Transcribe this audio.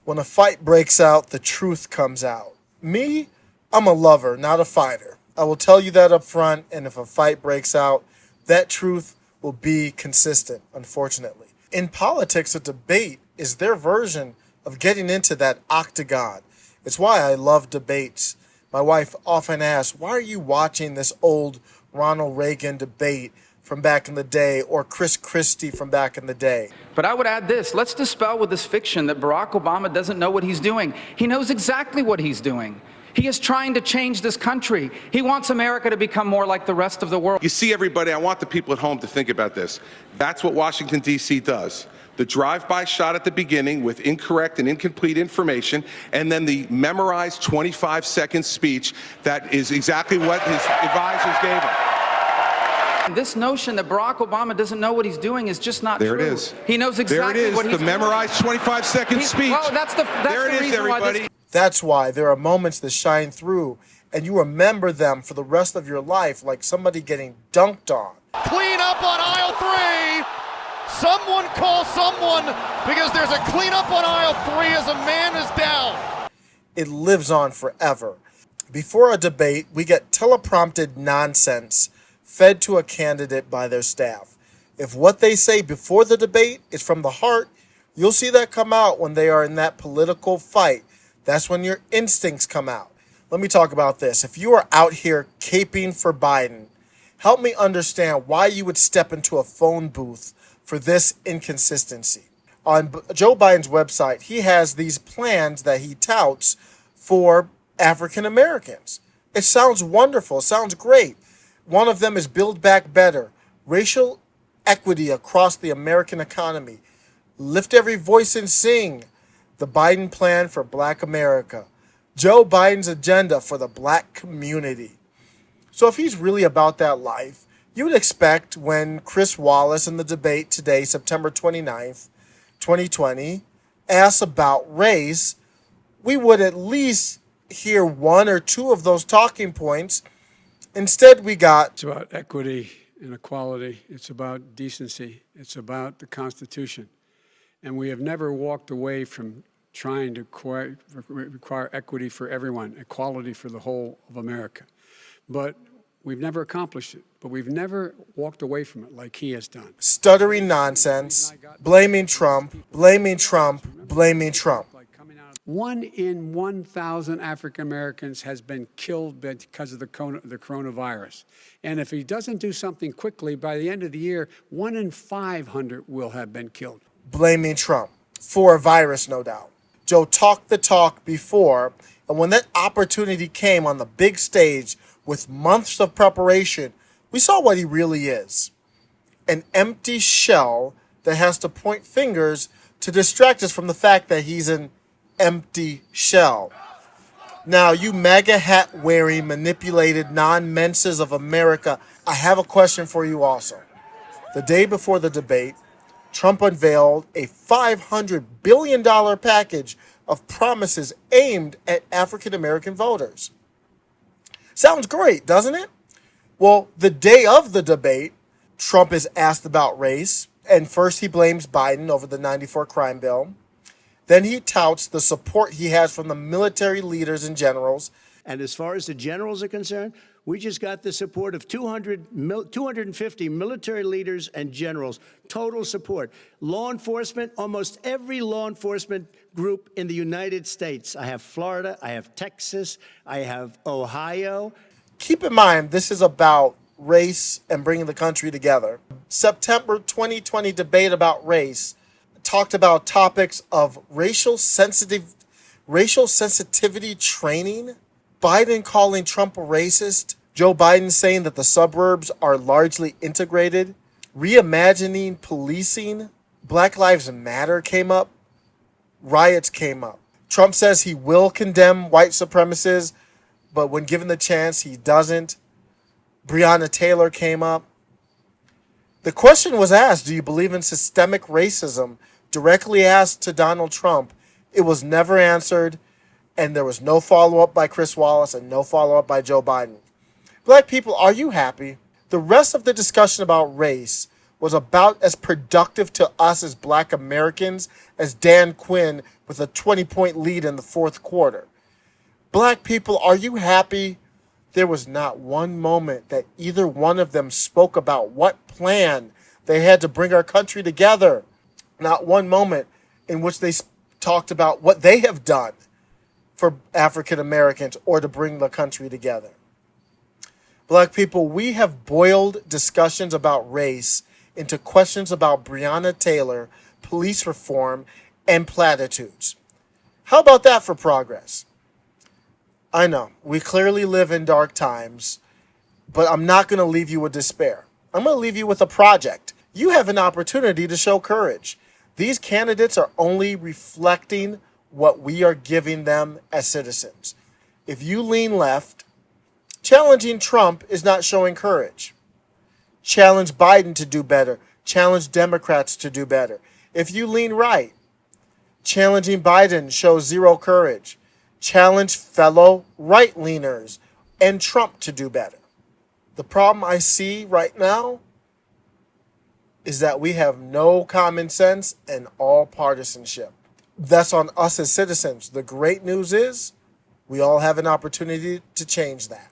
When a fight breaks out, the truth comes out. Me, I'm a lover, not a fighter. I will tell you that up front, and if a fight breaks out, that truth will be consistent, unfortunately. In politics, a debate is their version of getting into that octagon. It's why I love debates. My wife often asks, why are you watching this old Ronald Reagan debate from back in the day, or Chris Christie from back in the day? But I would add this: let's dispel with this fiction that Barack Obama doesn't know what he's doing. He knows exactly what he's doing. He is trying to change this country. He wants America to become more like the rest of the world. You see, everybody, I want the people at home to think about this. That's what Washington, D.C. does. The drive-by shot at the beginning with incorrect and incomplete information, and then the memorized 25-second speech that is exactly what his advisors gave him. This notion that Barack Obama doesn't know what he's doing is just not true. There it is. He knows exactly what he's doing. The memorized 25-second speech. Well, that's the reason everybody. why That's why there are moments that shine through, and you remember them for the rest of your life, like somebody getting dunked on. Clean up on aisle 3. Someone call someone, because there's a cleanup on aisle 3 as a man is down. It lives on forever. Before a debate, we get teleprompted nonsense fed to a candidate by their staff. If what they say before the debate is from the heart, you'll see that come out when they are in that political fight. That's when your instincts come out. Let me talk about this. If you are out here caping for Biden, help me understand why you would step into a phone booth for this inconsistency. On Joe Biden's website, he has these plans that he touts for African Americans. It sounds wonderful. It sounds great. One of them is Build Back Better, racial equity across the American economy. Lift every voice and sing. The Biden plan for Black America. Joe Biden's agenda for the Black community. So if he's really about that life, you would expect when Chris Wallace in the debate today, September 29th, 2020, asks about race, we would at least hear one or two of those talking points. Instead, we got... It's about equity and equality. It's about decency. It's about the Constitution. And we have never walked away from trying to require equity for everyone, equality for the whole of America. But we've never accomplished it. But we've never walked away from it like he has done. Stuttering nonsense, blaming Trump, blaming Trump, blaming Trump. 1 in 1,000 African Americans has been killed because of the coronavirus. And if he doesn't do something quickly, by the end of the year, 1 in 500 will have been killed. Blaming Trump for a virus, no doubt. Joe talked the talk before, and when that opportunity came on the big stage with months of preparation, we saw what he really is. An empty shell that has to point fingers to distract us from the fact that he's an empty shell. Now, you MAGA hat wearing, manipulated non-menses of America, I have a question for you also. The day before the debate, Trump unveiled a $500 billion package of promises aimed at African American voters. Sounds great, doesn't it? Well, the day of the debate, Trump is asked about race, and first he blames Biden over the '94 crime bill. Then he touts the support he has from the military leaders and generals. And as far as the generals are concerned, we just got the support of 250 military leaders and generals, total support. Law enforcement, almost every law enforcement group in the United States. I have Florida, I have Texas, I have Ohio. Keep in mind, this is about race and bringing the country together. September 2020 debate about race talked about topics of racial sensitivity training, Biden calling Trump a racist, Joe Biden saying that the suburbs are largely integrated, reimagining policing, Black Lives Matter came up, riots came up. Trump says he will condemn white supremacists, but when given the chance, he doesn't. Breonna Taylor came up. The question was asked, do you believe in systemic racism? Directly asked to Donald Trump. It was never answered, and there was no follow-up by Chris Wallace and no follow-up by Joe Biden. Black people, are you happy? The rest of the discussion about race was about as productive to us as black Americans as Dan Quinn with a 20-point lead in the fourth quarter. Black people, are you happy? There was not one moment that either one of them spoke about what plan they had to bring our country together. Not one moment in which they talked about what they have done for African Americans or to bring the country together. Black people, we have boiled discussions about race into questions about Breonna Taylor, police reform, and platitudes. How about that for progress? I know, we clearly live in dark times, but I'm not going to leave you with despair. I'm going to leave you with a project. You have an opportunity to show courage. These candidates are only reflecting what we are giving them as citizens. If you lean left, challenging Trump is not showing courage. Challenge Biden to do better. Challenge Democrats to do better. If you lean right, challenging Biden shows zero courage. Challenge fellow right-leaners and Trump to do better. The problem I see right now is that we have no common sense and all partisanship. That's on us as citizens. The great news is we all have an opportunity to change that.